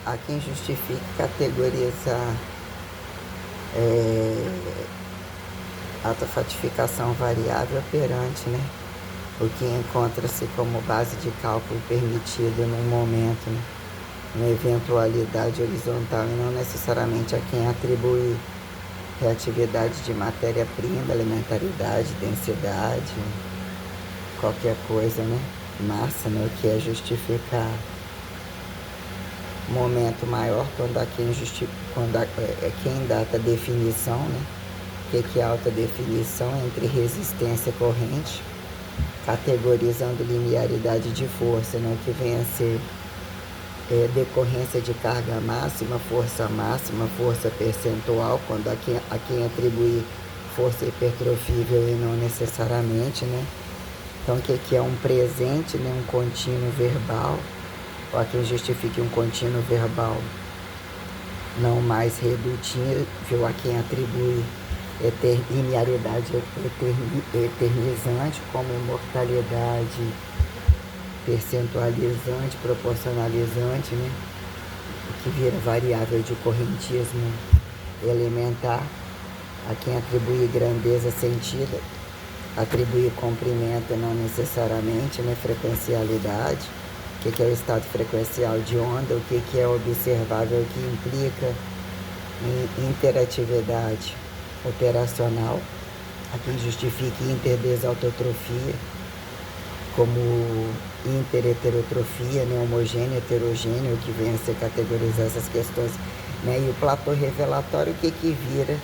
há quem justifique categorizar é, autofatificação variável operante, né? O que encontra-se como base de cálculo permitida num momento, né? Uma eventualidade horizontal e não necessariamente a quem atribui reatividade de matéria-prima, elementaridade, densidade, qualquer coisa, né? Massa, né? O que é justificar momento maior quando há quem quem data definição, né? O que é alta definição entre resistência e corrente, categorizando linearidade de força, né? O que vem a ser decorrência de carga máxima, força percentual, quando a quem atribuir força hipertrofível e não necessariamente, né? Então, o que é um presente, né? Um contínuo verbal, ou a quem justifique um contínuo verbal não mais redutível, a quem atribui linearidade eternizante, como imortalidade percentualizante, proporcionalizante, né? O que vira variável de correntismo elementar, a quem atribui grandeza sentida, atribuir comprimento não necessariamente, né? Frequencialidade, o que é o estado frequencial de onda, o que é observável, que implica em interatividade operacional, a quem justifique interdesautografia como interheterotrofia, né? Homogêneo, heterogêneo, que vem a ser categorizar essas questões, né? E o platô revelatório, o que vira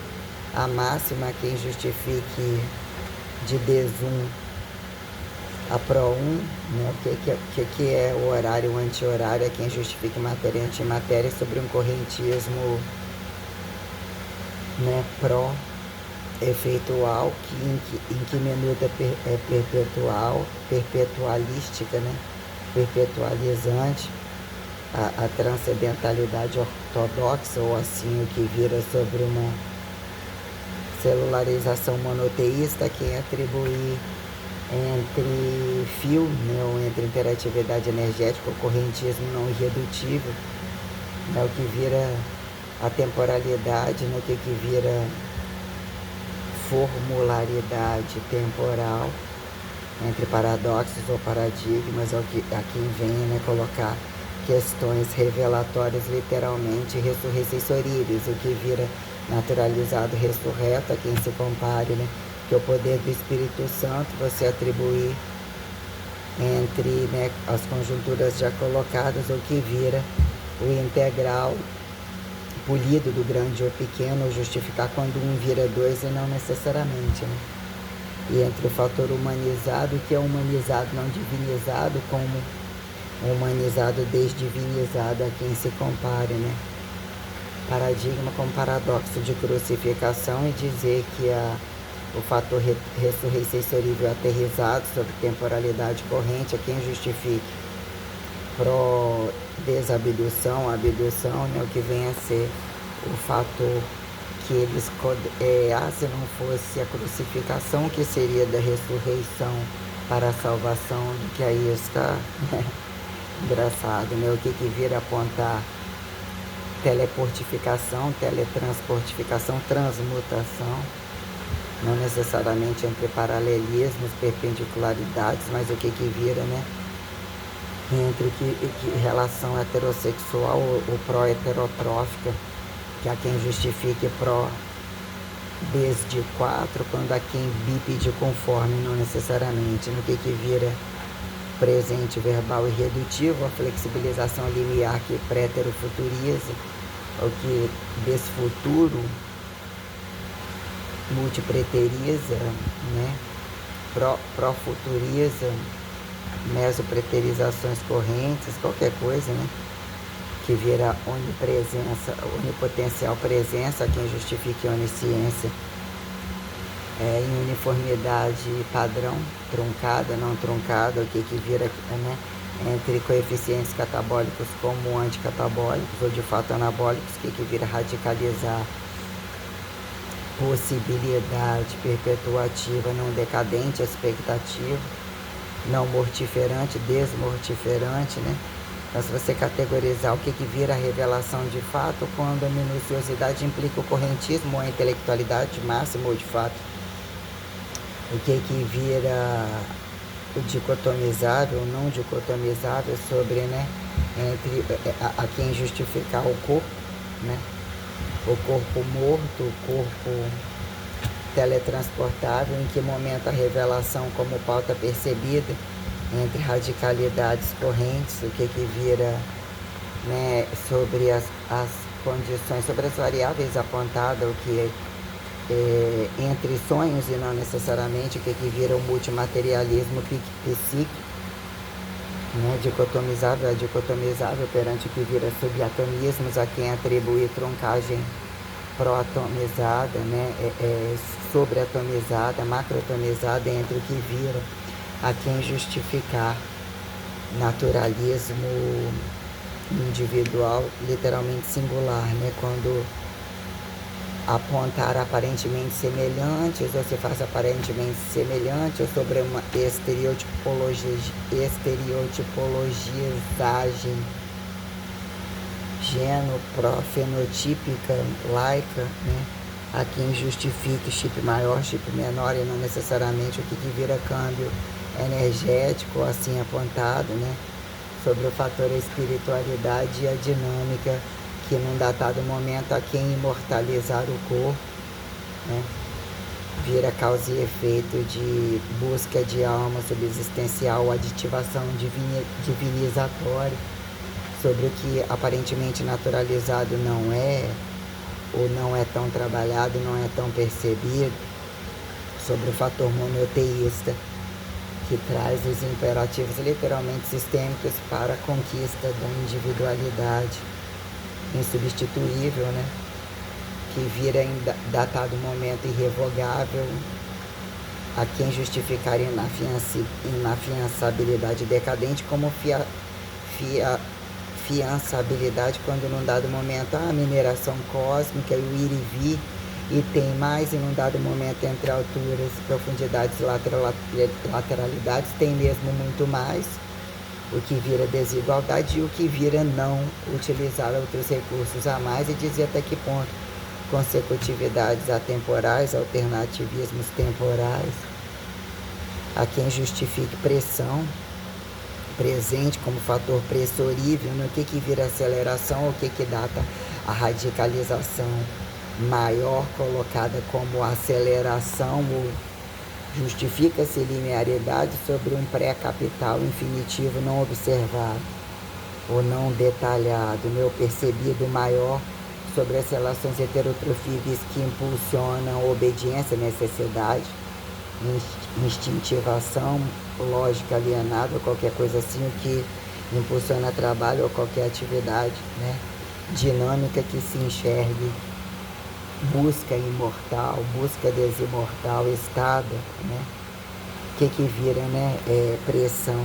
a máxima, a quem justifique de D1 a PRO1, né? O que é o horário, o anti-horário, a quem justifique matéria e antimatéria sobre um correntismo, né? Pró efeitual, em que minuta é perpetual, perpetualística, né? Perpetualizante, a transcendentalidade ortodoxa, ou assim, o que vira sobre uma celularização monoteísta, quem atribuir entre fio, né? Ou entre interatividade energética, o correntismo não irredutível, né? O que vira a temporalidade, né? O que vira formularidade temporal, entre paradoxos ou paradigmas, a quem vem, né, colocar questões revelatórias literalmente ressurreições, o que vira naturalizado ressurreto, a quem se compare, né, que o poder do Espírito Santo você atribuir entre, né, as conjunturas já colocadas, o que vira o integral polido do grande ou pequeno, ou justificar quando um vira dois e não necessariamente, né? E entre o fator humanizado, que é humanizado não divinizado, como humanizado desdivinizado, a quem se compare, né? Paradigma com paradoxo de crucificação, e dizer que o fator ressurreicerível aterrizado sobre temporalidade corrente, a quem justifique pro desabdução, abdução, né? O que vem a ser o fator que eles, se não fosse a crucificação, que seria da ressurreição para a salvação, do que aí está, né? Engraçado, né? O que vira apontar teleportificação, teletransportificação, transmutação, não necessariamente entre paralelismos, perpendicularidades, mas o que vira, né? Entre que relação heterossexual ou pró-heterotrófica, que há quem justifique pró desde 4, quando há quem bípede conforme, não necessariamente, no que vira presente verbal irredutivo, a flexibilização limiar que préterofuturiza, o que desfuturo multipreteriza, né? Profuturiza, mesopreterizações correntes, qualquer coisa, né? Que vira onipresença, onipotencial presença, quem justifique onisciência, em uniformidade padrão, truncada, não truncada, o que vira, né? Entre coeficientes catabólicos como anticatabólicos, ou de fato anabólicos, que vira radicalizar possibilidade perpetuativa, não decadente, expectativa, não mortiferante, desmortiferante, né? Então, se você categorizar o que vira a revelação de fato, quando a minuciosidade implica o correntismo ou a intelectualidade máxima ou de fato, o que vira o dicotomizável, não dicotomizável sobre, né, entre a quem justificar o corpo, né, o corpo morto, o corpo teletransportável, em que momento a revelação como pauta percebida entre radicalidades correntes, o que vira, né, sobre as condições, sobre as variáveis apontadas, o que entre sonhos e não necessariamente, o que vira o multimaterialismo psíquico, né, dicotomizável, dicotomizável perante o que vira subatomismos, a quem atribui truncagem proatomizada, né, sobreatomizada, macroatomizada, entre o que vira a quem justificar naturalismo individual, literalmente singular, né, quando apontar aparentemente semelhantes ou se faz aparentemente semelhante ou sobre uma estereotipologizagem genoprofenotípica laica, né? A quem justifique chip maior, chip menor e não necessariamente o que vira câmbio energético, assim apontado, né? Sobre o fator espiritualidade e a dinâmica que num datado momento a quem imortalizar o corpo, né, vira causa e efeito de busca de alma subsistencial, aditivação divinizatória, sobre o que aparentemente naturalizado não é, ou não é tão trabalhado, não é tão percebido, sobre o fator monoteísta, que traz os imperativos literalmente sistêmicos para a conquista da individualidade insubstituível, né? Que vira em datado momento irrevogável a quem justificar inafiançabilidade decadente como fiançabilidade quando num dado momento a mineração cósmica e o ir e vir e tem mais, e num dado momento entre alturas, profundidades e lateralidades tem mesmo muito mais, o que vira desigualdade e o que vira não utilizar outros recursos a mais, e dizer até que ponto consecutividades atemporais, alternativismos temporais, a quem justifique pressão presente como fator pressorível, no que vira aceleração, o que data a radicalização maior colocada como aceleração, ou justifica-se linearidade sobre um pré-capital infinitivo não observado ou não detalhado, meu percebido maior sobre as relações heterotrofíveis que impulsionam obediência, necessidade, instintivação, lógica alienada, ou qualquer coisa assim, o que impulsiona trabalho ou qualquer atividade, né, dinâmica que se enxergue busca imortal, busca desimortal, estada, né? Que vira, né, pressão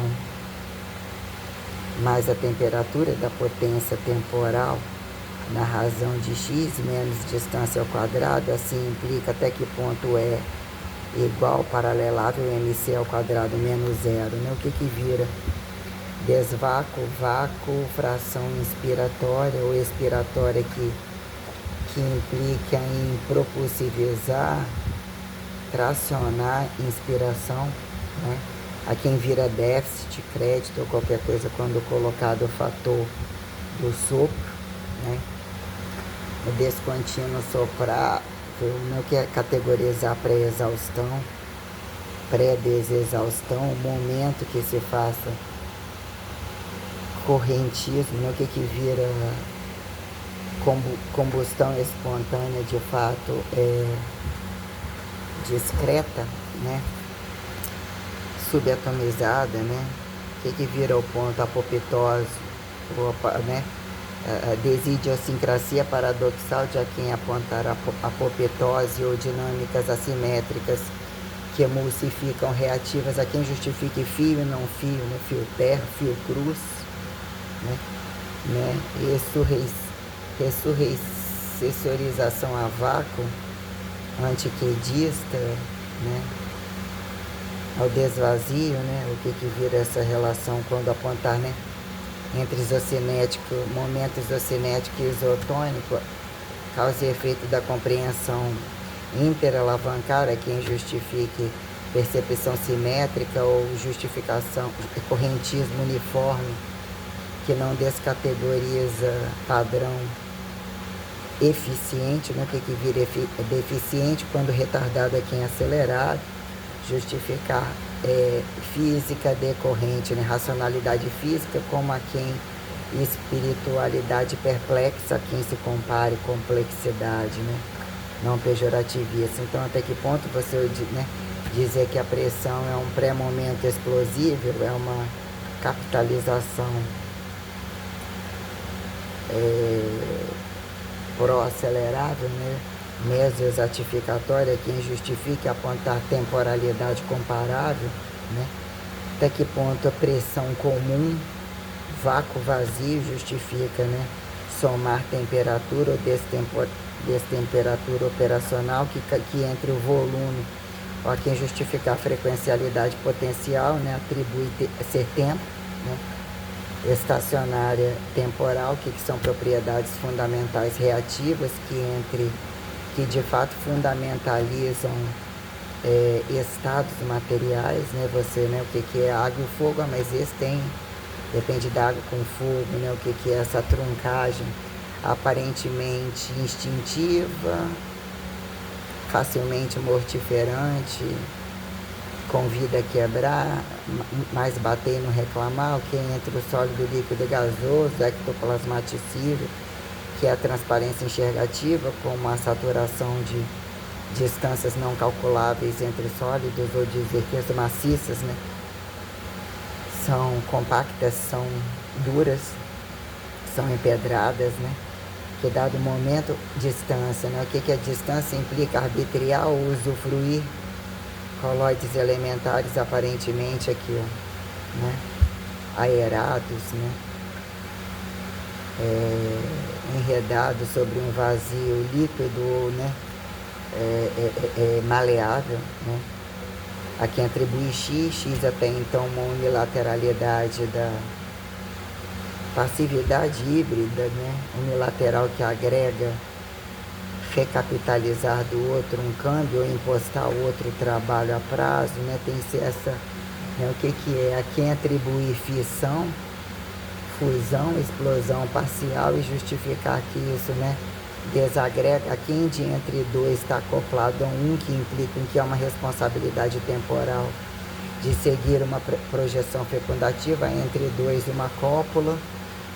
mais a temperatura da potência temporal na razão de x menos distância ao quadrado, assim implica até que ponto é igual, paralelável, mc ao quadrado menos zero, né? O que vira desvácuo, vácuo, fração inspiratória ou expiratória que implica em propulsivizar, tracionar inspiração, né? A quem vira déficit, crédito ou qualquer coisa quando colocado o fator do sopro, né? O descontínuo soprar, não quer categorizar pré-exaustão, pré-desexaustão, o momento que se faça correntismo, né? O que vira combustão espontânea de fato discreta, né? Subatomizada, né? O que vira o ponto apoptose, né? Desidiosincrasia paradoxal de a quem apontar apoptose ou dinâmicas assimétricas que emulsificam reativas a quem justifique fio e não fio, né? Fio terra, fio cruz, né? Ressurreição a vácuo, antiquedista, né? Ao desvazio, né? O que vira essa relação quando apontar, né? entre isocinético, momento isocinético e isotônico, causa e efeito da compreensão interalavancar a quem justifique percepção simétrica ou justificação, correntismo uniforme, que não descategoriza padrão eficiente, né? Que vira deficiente quando retardado a quem acelerado, justificar física decorrente, né? Racionalidade física como a quem espiritualidade perplexa, a quem se compare complexidade, né? Não pejorativista. Então, até que ponto você, né, dizer que a pressão é um pré-momento explosivo, é uma capitalização pró-acelerável, né? Meso-exatificatória, quem justifica apontar temporalidade comparável, né? Até que ponto a pressão comum, vácuo vazio, justifica, né, somar temperatura ou destemperatura operacional que entre o volume, ou a quem justifica a frequencialidade potencial, né, atribui ser tempo, né, estacionária temporal, que são propriedades fundamentais reativas que de fato fundamentalizam estados materiais, né? Você, né, o que é água e fogo, mas esse depende da água com fogo, né? O que é essa truncagem aparentemente instintiva, facilmente mortiferante, convida a quebrar, mas bater e não reclamar, o que é entre o sólido, líquido e gasoso, ectoplasmaticível, que é a transparência enxergativa, como a saturação de distâncias não calculáveis entre sólidos, ou dizer que as maciças, né, são compactas, são duras, são empedradas, né? Que dado momento, distância, né? O que a distância implica? Arbitriar ou usufruir colóides elementares aparentemente aqui, ó, né? Aerados, né? Enredados sobre um vazio líquido, né? Maleável, né? A quem atribui X até então uma unilateralidade da passividade híbrida, né? Unilateral, que agrega recapitalizar do outro um câmbio ou impostar ao outro trabalho a prazo, né? Tem essa, né? O que é? A quem atribui fissão, fusão, explosão parcial e justificar que isso, né, desagrega a quem de entre dois está acoplado a um, que implica em que há uma responsabilidade temporal de seguir uma projeção fecundativa entre dois, uma cópula,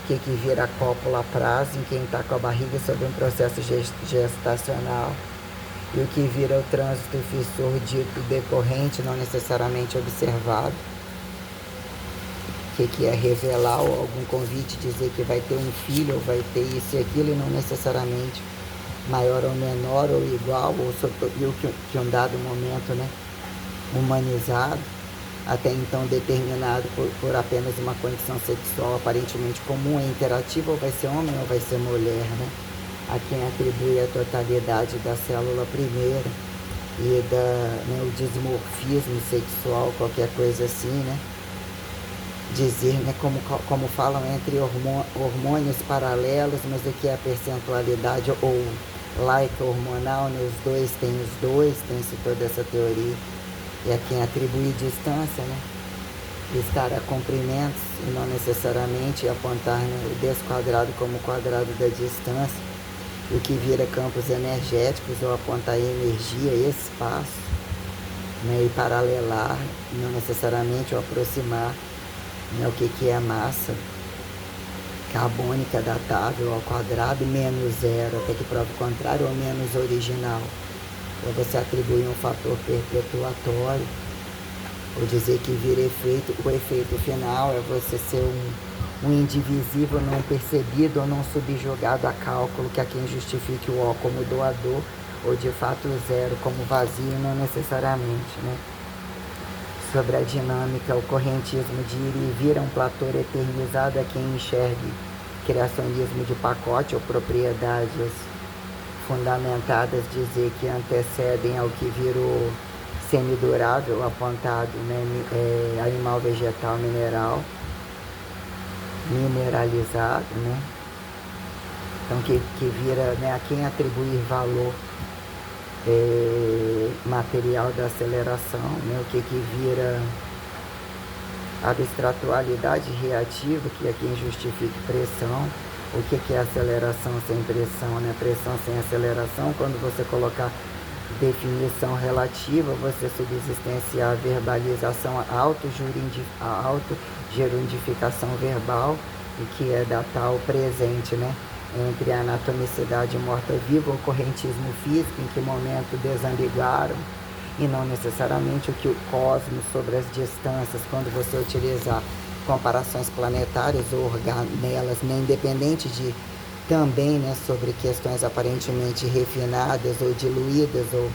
que vira a cópula a prazo, em quem está com a barriga sob um processo gestacional, e o que vira o trânsito fissor dito decorrente, não necessariamente observado, que é revelar ou algum convite, dizer que vai ter um filho, ou vai ter isso e aquilo, e não necessariamente maior ou menor, ou igual, ou que um dado momento, né, humanizado, até então determinado por apenas uma condição sexual aparentemente comum, é interativa, ou vai ser homem ou vai ser mulher, né? A quem atribui a totalidade da célula primeira e né, o dismorfismo sexual, qualquer coisa assim, né? Dizer, né, como falam entre hormônios paralelos, mas o que é a percentualidade ou laica hormonal, né? Os dois, tem-se toda essa teoria. E a quem atribui distância, né? Estar a comprimentos e não necessariamente apontar, né, o desquadrado como quadrado da distância, o que vira campos energéticos, ou apontar energia, espaço, né, e paralelar, não necessariamente ou aproximar, né, o que é a massa carbônica datável ao quadrado menos zero, até que prova o contrário, ou menos original. Ou você atribui um fator perpetuatório, ou dizer que vira efeito, o efeito final é você ser um indivisível não percebido ou não subjugado a cálculo, que a quem justifique o O como doador, ou de fato o zero como vazio, não necessariamente, né? Sobre a dinâmica, o correntismo de ir e vir a um platô eternizado, a quem enxergue criacionismo de pacote ou propriedades fundamentadas, dizer que antecedem ao que virou semidurável, apontado, né, animal, vegetal, mineral, mineralizado, né? Então que vira, né, a quem atribuir valor material da aceleração, né? O que vira abstratualidade reativa, que é quem justifica pressão. O que é aceleração sem pressão, né? Pressão sem aceleração, quando você colocar definição relativa, você subsistenciar a verbalização, a autogerundificação verbal, e que é da tal presente, né? Entre a anatomicidade morta-viva, o correntismo físico, em que momento desambiguaram, e não necessariamente o que o cosmos sobre as distâncias, quando você utilizar comparações planetárias ou organelas, né, independente de também, né, sobre questões aparentemente refinadas ou diluídas ou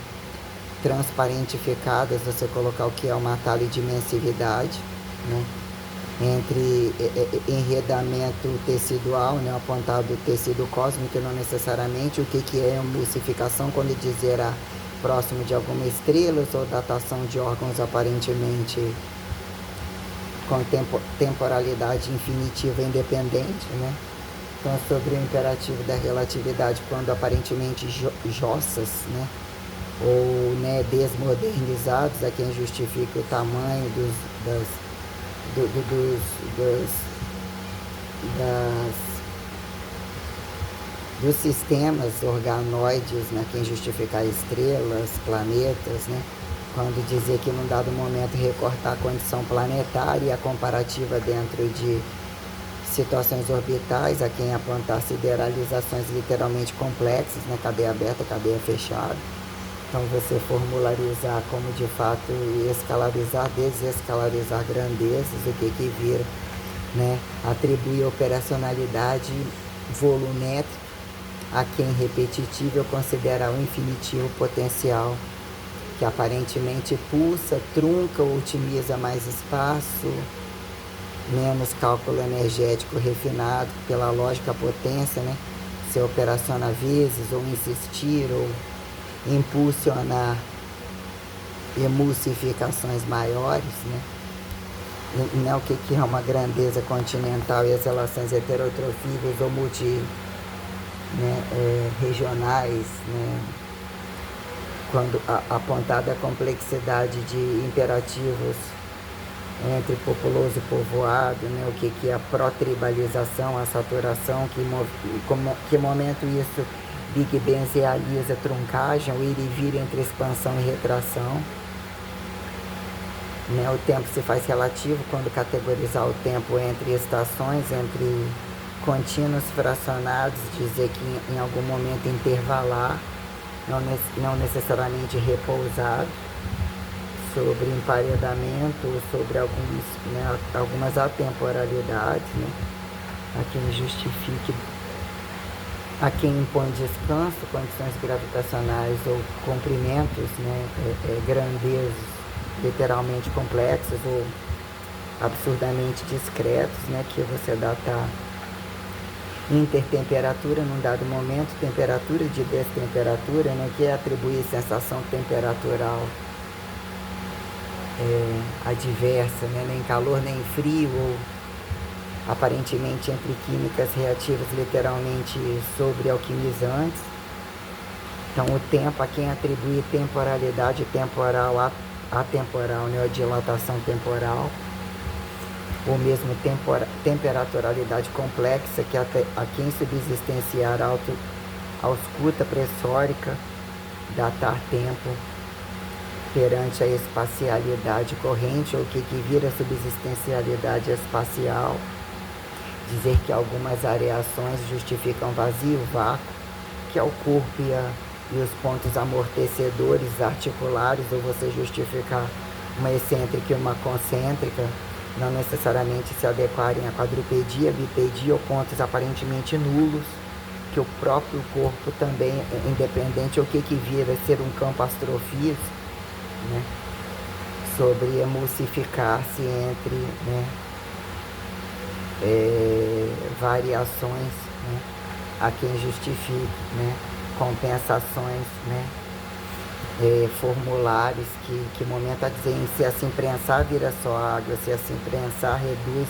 transparentificadas, você colocar o que é uma tal dimensividade, né, entre enredamento tecidual, né, apontado tecido cósmico, não necessariamente o que é emulsificação, quando dizerá próximo de alguma estrela, ou datação de órgãos aparentemente com temporalidade infinitiva independente, né? Então, sobre o imperativo da relatividade, quando aparentemente jossas, né? Ou, né, desmodernizados, a quem justifica o tamanho dos sistemas organoides, né, quem justificar estrelas, planetas, né, quando dizer que num dado momento recortar a condição planetária e a comparativa dentro de situações orbitais, a quem apontar sideralizações literalmente complexas, né, cadeia aberta, cadeia fechada. Então você formularizar como de fato escalarizar, desescalarizar grandezas, o que vira, né, atribuir operacionalidade volumétrica a quem repetitível considera o infinitivo potencial, que aparentemente pulsa, trunca ou otimiza mais espaço, menos cálculo energético refinado pela lógica potência, né? Se operaciona vezes, ou insistir, ou impulsionar emulsificações maiores, né? Não, o que é uma grandeza continental e as relações heterotrofíveis ou regionais, né? Quando apontada a complexidade de imperativos entre populoso e povoado, né? O que é a protribalização, a saturação, que momento isso Big Benzializa truncagem, o ir e vir entre expansão e retração. Né? O tempo se faz relativo quando categorizar o tempo entre estações, entre contínuos fracionados, dizer que em algum momento intervalar, não necessariamente repousado, sobre emparedamento, sobre algumas atemporalidades, né? A quem justifique, a quem impõe descanso, condições gravitacionais ou comprimentos, né? Grandezas literalmente complexos ou absurdamente discretos, né? Que você datar intertemperatura num dado momento, temperatura de destemperatura, né? Que é atribuir sensação temperatural adversa, né? Nem calor nem frio, ou aparentemente entre químicas reativas literalmente sobre alquimizantes. Então o tempo, a quem atribui temporalidade temporal atemporal, né? A dilatação temporal, ou mesmo temperaturalidade complexa, que a quem subsistenciar ausculta pressórica, datar tempo perante a espacialidade corrente, ou que vira subsistencialidade espacial, dizer que algumas areações justificam vazio, vácuo, que é o corpo e os pontos amortecedores articulares, ou você justificar uma excêntrica e uma concêntrica, não necessariamente se adequarem à quadrupedia, bipedia ou pontos aparentemente nulos, que o próprio corpo também é independente, ou que vira ser um campo astrofísico, né? Sobre emulsificar-se entre, né, variações, né? A quem justifique, né, compensações, né, formulares que momento a dizer, se assim prensar vira só água, se assim prensar reduz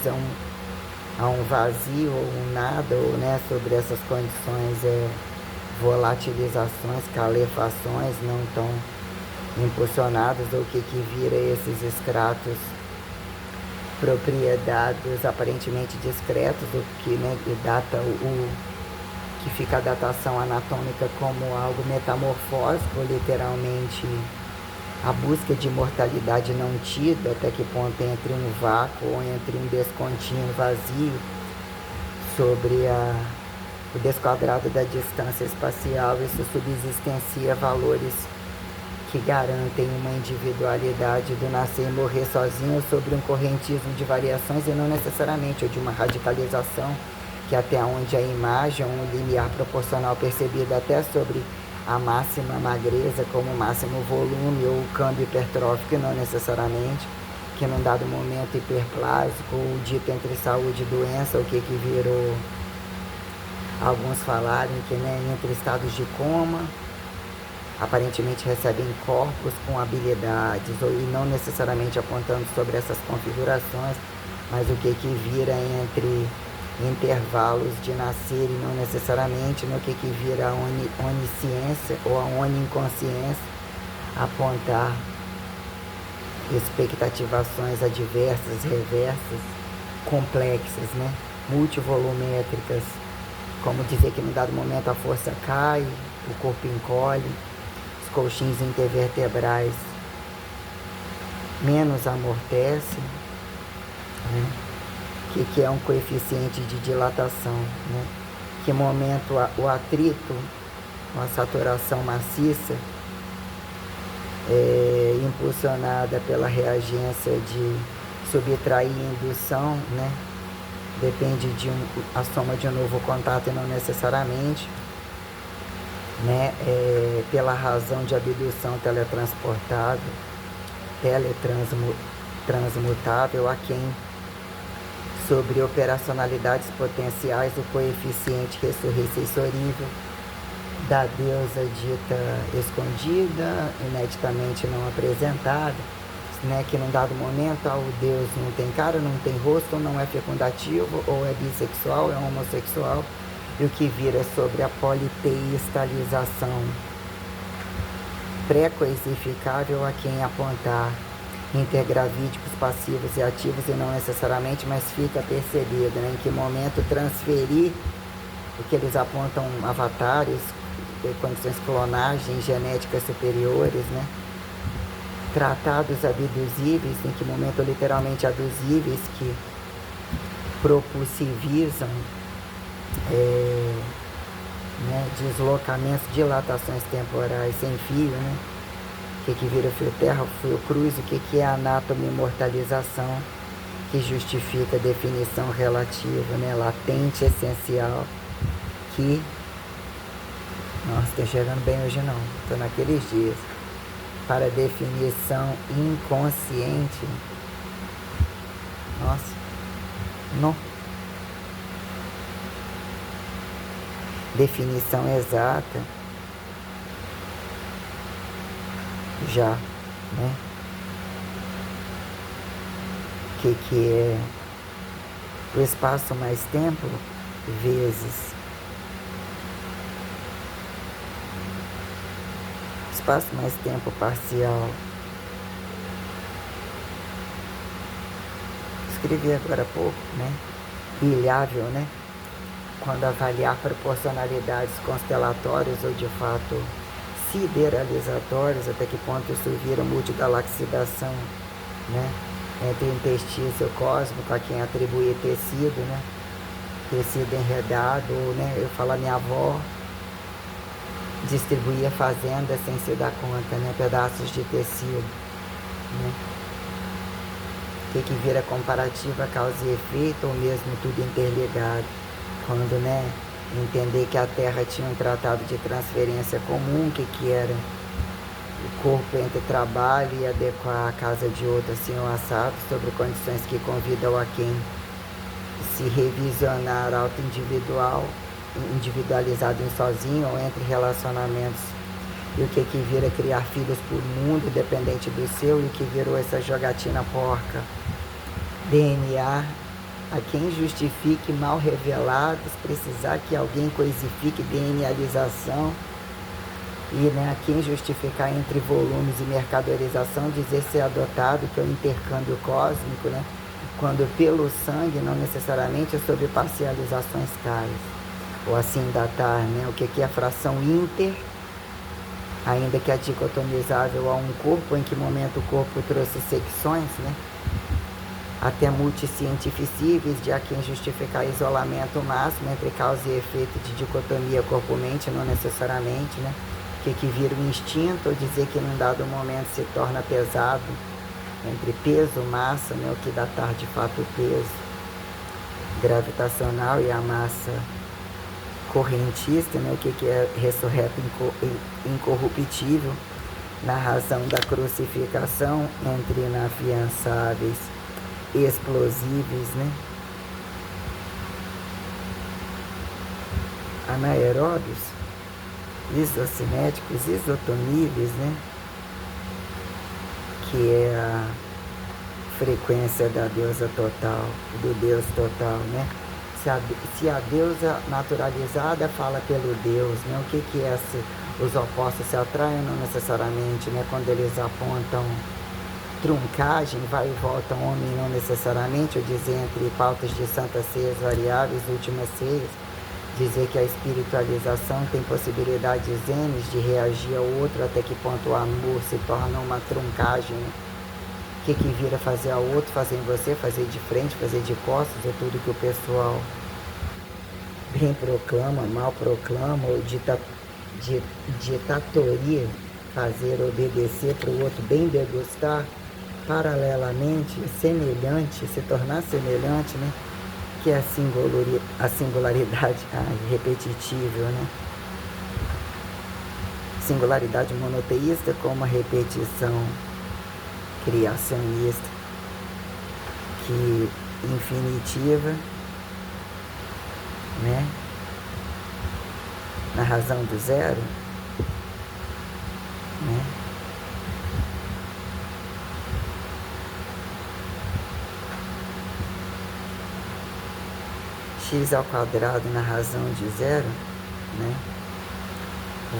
a um vazio ou um nada, ou né, sobre essas condições, volatilizações, calefações não tão impulsionadas, ou que vira esses estratos propriedades aparentemente discretos, o que né, data que fica a datação anatômica como algo metamorfósico, literalmente a busca de imortalidade não tida, até que ponto entre um vácuo ou entre um descontínuo vazio sobre o desquadrado da distância espacial. Isso subsistencia valores que garantem uma individualidade do nascer e morrer sozinho sobre um correntismo de variações e não necessariamente ou de uma radicalização que até onde a imagem, um limiar proporcional percebido até sobre a máxima magreza como máximo volume ou câmbio hipertrófico, não necessariamente, que num dado momento hiperplásico ou dito entre saúde e doença, o que virou, alguns falarem que né, entre estados de coma, aparentemente recebem corpos com habilidades, e não necessariamente apontando sobre essas configurações, mas o que vira entre intervalos de nascer e não necessariamente no que vira a onisciência ou a oninconsciência, apontar expectativações adversas, reversas, complexas, né? Multivolumétricas, como dizer que em dado momento a força cai, o corpo encolhe, os colchins intervertebrais menos amortecem, né? Que é um coeficiente de dilatação, né? Que momento o atrito, a saturação maciça, impulsionada pela reagência de subtrair indução, né? Depende de a soma de um novo contato e não necessariamente, né? Pela razão de abdução teletransmutável, a quem sobre operacionalidades potenciais o coeficiente ressurreições da deusa dita escondida, ineditamente não apresentada, né, que num dado momento o Deus não tem cara, não tem rosto, não é fecundativo, ou é bissexual, é homossexual, e o que vira sobre a politeistalização pré-coisificável a quem apontar intergravídicos passivos e ativos e não necessariamente, mas fica percebido, né, em que momento transferir o que eles apontam avatares, condições de clonagem, genéticas superiores, né, tratados abduzíveis, em que momento literalmente abduzíveis que propulsivizam né, deslocamentos, dilatações temporais sem fio, né? O que vira fio terra, fio cruz, o que é a anatomimortalização, que justifica a definição relativa, né, latente, essencial, que, nossa, estou chegando bem hoje não, estou naqueles dias, para definição inconsciente, nossa, não, definição exata, já, né? Que é o espaço mais tempo vezes espaço mais tempo parcial. Escrevi agora há pouco, né? Ilhável, né? Quando avaliar proporcionalidades constelatórias ou de fato sideralizatórias, até que ponto isso vira multigalaxidação, né? Entre interstício cósmico a quem atribui tecido, né? Tecido enredado, né? Eu falo, a minha avó distribuía fazenda sem se dar conta, né? Pedaços de tecido, né? Que vira comparativa, causa e efeito, ou mesmo tudo interligado. Quando, né, entender que a Terra tinha um tratado de transferência comum, que era o corpo entre trabalho e adequar a casa de outro, assim, o assado, sobre condições que convidam a quem se revisionar auto-individual, individualizado em sozinho ou entre relacionamentos, e o que vira criar filhos por mundo, dependente do seu, e o que virou essa jogatina porca, DNA, a quem justifique mal revelados, precisar que alguém coisifique DNA-alização, e né, a quem justificar entre volumes e mercadorização, dizer ser adotado, que é o intercâmbio cósmico, né, quando pelo sangue não necessariamente é sobre parcializações caras, ou assim datar, né, o que é a fração inter, ainda que é dicotomizável a um corpo, em que momento o corpo trouxe secções, né, até multicientificíveis, de a quem justificar isolamento máximo entre causa e efeito de dicotomia corpo-mente, não necessariamente, né? Que vira o instinto, ou dizer que num dado momento se torna pesado, entre peso, massa, né? O que datar de fato o peso gravitacional e a massa correntista, né? O que é ressurreto incorruptível, na razão da crucificação, entre inafiançáveis explosíveis, né? Anaeróbios, isocinéticos, isotoníveis, né? Que é a frequência da deusa total, do Deus total, né? Se a deusa naturalizada fala pelo Deus, né? O que é os opostos se atraem? Não necessariamente, né? Quando eles apontam truncagem, vai e volta homem, não necessariamente, ou dizer entre pautas de santas ceias variáveis, últimas ceias, dizer que a espiritualização tem possibilidades N de reagir ao outro, até que ponto o amor se torna uma truncagem, né? O que vira fazer ao outro, fazer em você, fazer de frente, fazer de costas, é tudo que o pessoal bem proclama, mal proclama, ou ditatoria, fazer obedecer para o outro, bem degustar, paralelamente, semelhante, se tornar semelhante, né? Que é a singularidade repetitível, né? Singularidade monoteísta como a repetição criacionista, que infinitiva, né? Na razão do zero, né? X ao quadrado na razão de zero, né?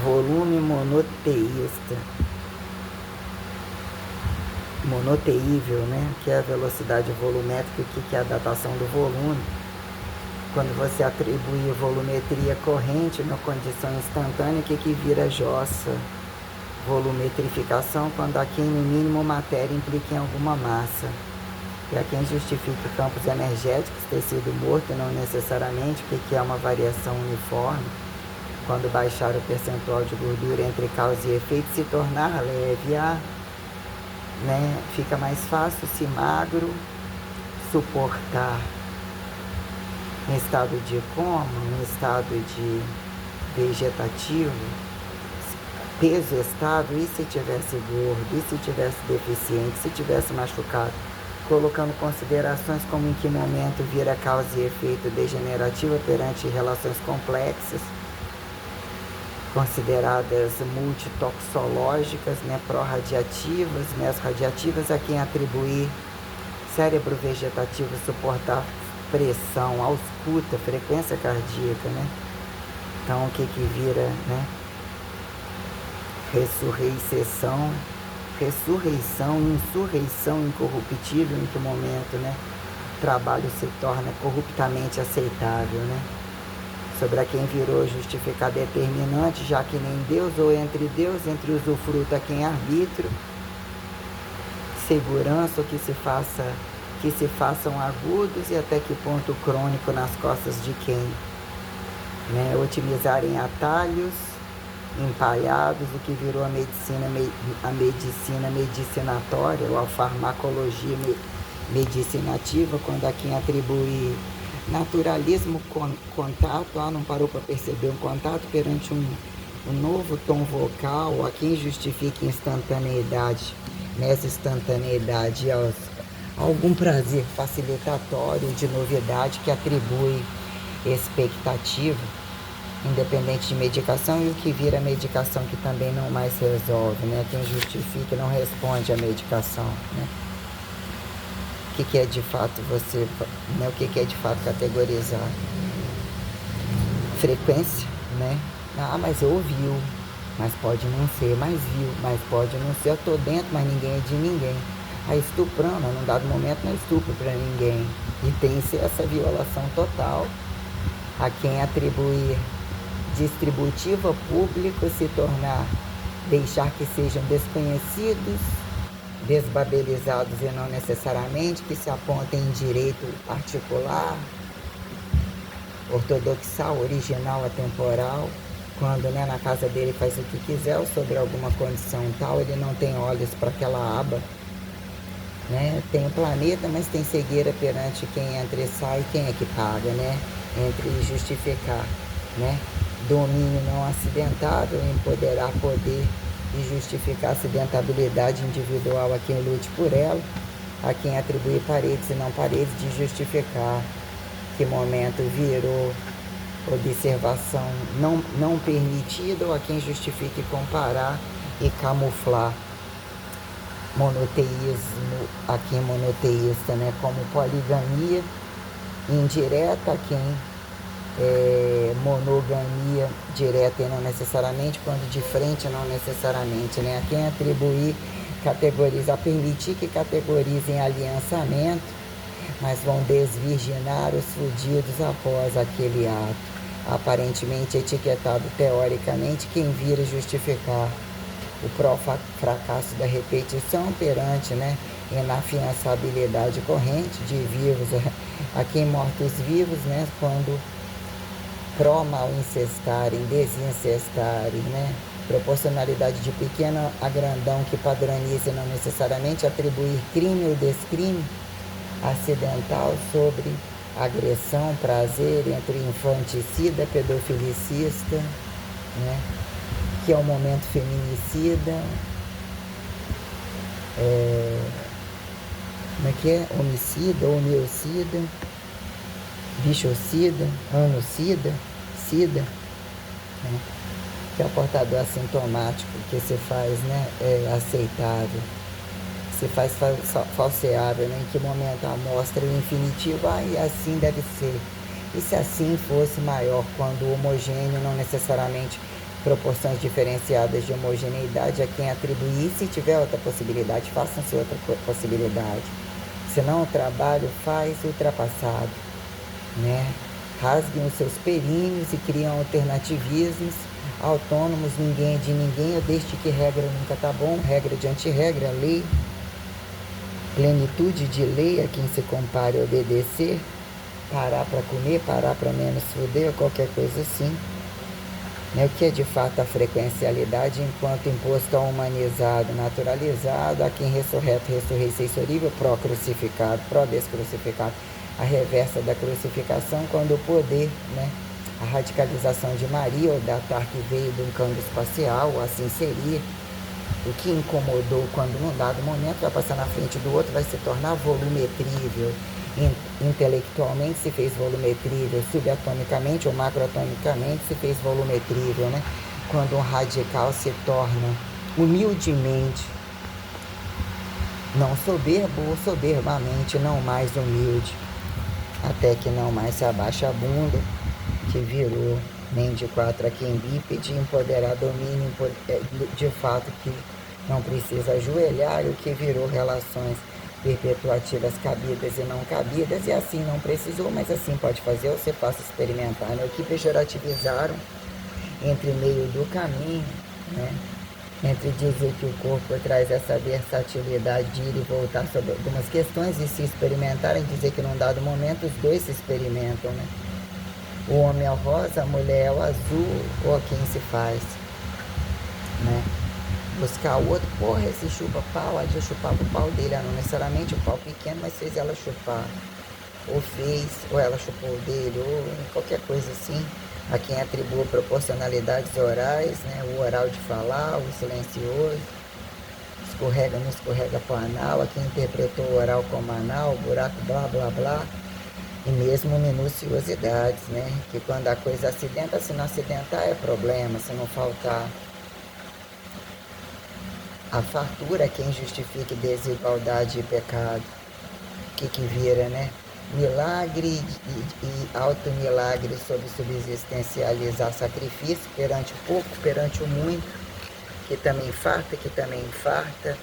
Volume monoteísta, monoteível, né? Que é a velocidade volumétrica, que é a datação do volume. Quando você atribui volumetria corrente na condição instantânea, que vira jossa? Volumetrificação, quando aqui no mínimo matéria implica em alguma massa. E a quem justifica campos energéticos, tecido morto, não necessariamente, que é uma variação uniforme. Quando baixar o percentual de gordura entre causa e efeito, se tornar leve, né? Fica mais fácil, se magro, suportar em estado de coma, em estado de vegetativo, peso estável, e se tivesse gordo, e se tivesse deficiente, se tivesse machucado, colocando considerações como em que momento vira causa e efeito degenerativa perante relações complexas, consideradas multitoxológicas, né, pró-radiativas, mesorradiativas, a quem atribuir cérebro vegetativo suportar pressão, ausculta, frequência cardíaca, né? Então, o que vira, né? Ressurreição, insurreição incorruptível, em que momento, né? O trabalho se torna corruptamente aceitável, né? Sobre a quem virou justificar determinante, já que nem Deus, ou entre Deus, entre usufruto a quem arbítrio, segurança, ou que se façam agudos, e até que ponto crônico nas costas de quem, né? Otimizarem atalhos empalhados, o que virou a medicina medicinatória, ou a farmacologia medicinativa, quando a quem atribui naturalismo, contato, não parou para perceber um contato perante um novo tom vocal, a quem justifica instantaneidade, nessa instantaneidade algum prazer facilitatório de novidade, que atribui expectativa, independente de medicação, e o que vira medicação, que também não mais resolve, né? Quem justifica não responde à medicação, né? que é de fato você, né? O que é de fato categorizar? Frequência, né? Ah, mas ouviu, mas pode não ser, mas viu, mas pode não ser. Eu tô dentro, mas ninguém é de ninguém. A estuprando, num dado momento, não é estupro para ninguém. E tem-se essa violação total a quem atribuir distributiva público se tornar, deixar que sejam desconhecidos, desbabelizados e não necessariamente que se apontem em direito particular, ortodoxal, original, atemporal, quando, né, na casa dele faz o que quiser ou sobre alguma condição tal, ele não tem olhos para aquela aba, né? Tem o planeta, mas tem cegueira perante quem entra e sai, quem é que paga, né? Entre justificar, né? Domínio não acidentável, empoderar poder e justificar acidentabilidade individual a quem lute por ela, a quem atribuir paredes e não paredes, de justificar que momento virou observação não permitida, ou a quem justifique comparar e camuflar monoteísmo, a quem monoteísta, né, como poligamia indireta, a quem monogamia direta e não necessariamente, quando de frente não necessariamente, né, a quem atribuir, categorizar, permitir que categorizem aliançamento, mas vão desvirginar os fudidos após aquele ato, aparentemente etiquetado teoricamente, quem vira justificar o fracasso da repetição perante, né, inafiançabilidade corrente de vivos a quem mortos-vivos, né, quando pró-mal incestarem, desincestarem, né, proporcionalidade de pequeno a grandão que padronize não necessariamente atribuir crime ou descrime acidental sobre agressão, prazer entre infanticida, pedofilicista, né, que é o momento feminicida, como é que é? Homicida, homiocida, bichocida, anocida, sida, né? Que é o portador assintomático que se faz, né, aceitável, se faz falseável, né? Em que momento a amostra o infinitivo, e assim deve ser. E se assim fosse maior, quando homogêneo, não necessariamente proporções diferenciadas de homogeneidade, a quem atribuir, se tiver outra possibilidade, façam-se outra possibilidade. Senão o trabalho faz ultrapassado, né? Rasguem os seus perínneos e criam alternativismos autônomos, ninguém é de ninguém, ou desde que regra nunca tá bom, regra de antirregra, lei, plenitude de lei a quem se compare a obedecer, parar para comer, parar para menos foder, ou qualquer coisa assim. O que é de fato a frequencialidade enquanto imposto ao humanizado, naturalizado, a quem ressurreto, ressurreição exorível, pró-crucificado, pró-descrucificado, a reversa da crucificação, quando o poder, né, a radicalização de Maria, ou datar que veio de um câmbio espacial, assim seria, o que incomodou quando num dado momento vai passar na frente do outro, vai se tornar volumetrível. Intelectualmente se fez volumetrível, subatomicamente ou macroatomicamente se fez volumetrível, né? Quando um radical se torna humildemente, não soberbo ou soberbamente, não mais humilde, até que não mais se abaixa a bunda, que virou nem de quatro a quem bípede, empoderar domínio, de fato que não precisa ajoelhar, o que virou relações perpetuativas cabidas e não cabidas, e assim não precisou, mas assim pode fazer, ou você faça experimentar, né? O que pejorativizaram entre meio do caminho, né? Entre dizer que o corpo traz essa versatilidade de ir e voltar sobre algumas questões e se experimentarem, dizer que num dado momento os dois se experimentam, né? O homem é o rosa, a mulher é o azul, ou a quem se faz, né? Buscar o outro, porra, esse chupa-pau, aí eu chupava o pau dele, não necessariamente o pau pequeno, mas fez ela chupar, ou ela chupou o dele, ou qualquer coisa assim, a quem atribua proporcionalidades orais, né, o oral de falar, o silencioso, escorrega, não escorrega para o anal, a quem interpretou o oral como anal, buraco, blá, blá, blá, e mesmo minuciosidades, né, que quando a coisa acidenta, se não acidentar é problema, se não faltar a fartura, quem justifique desigualdade e pecado, que vira, né? Milagre e auto-milagre sobre subsistencializar sacrifício perante o pouco, perante o muito, que também farta, que também infarta.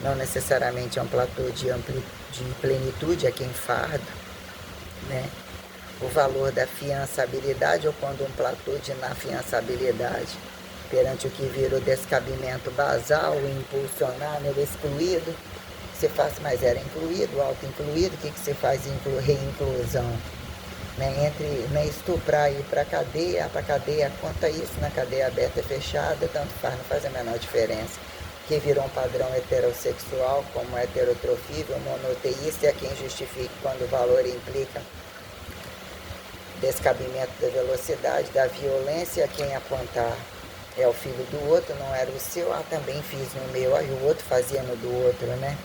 Não necessariamente é um platô de plenitude, é quem farda, né? O valor da fiançabilidade, ou quando um platô de inafiançabilidade, perante o que vira o descabimento basal, o impulsionar, né, o excluído, você faz, mas era incluído, auto-incluído, o que você faz em reinclusão? Né, entre, né, estuprar e ir para a cadeia, conta isso na cadeia aberta e fechada, tanto faz, não faz a menor diferença. Que virou um padrão heterossexual, como heterotrofível, monoteísta, é quem justifica quando o valor implica descabimento da velocidade, da violência, a quem apontar é o filho do outro, não era o seu, também fiz no meu, aí o outro fazia no do outro, né?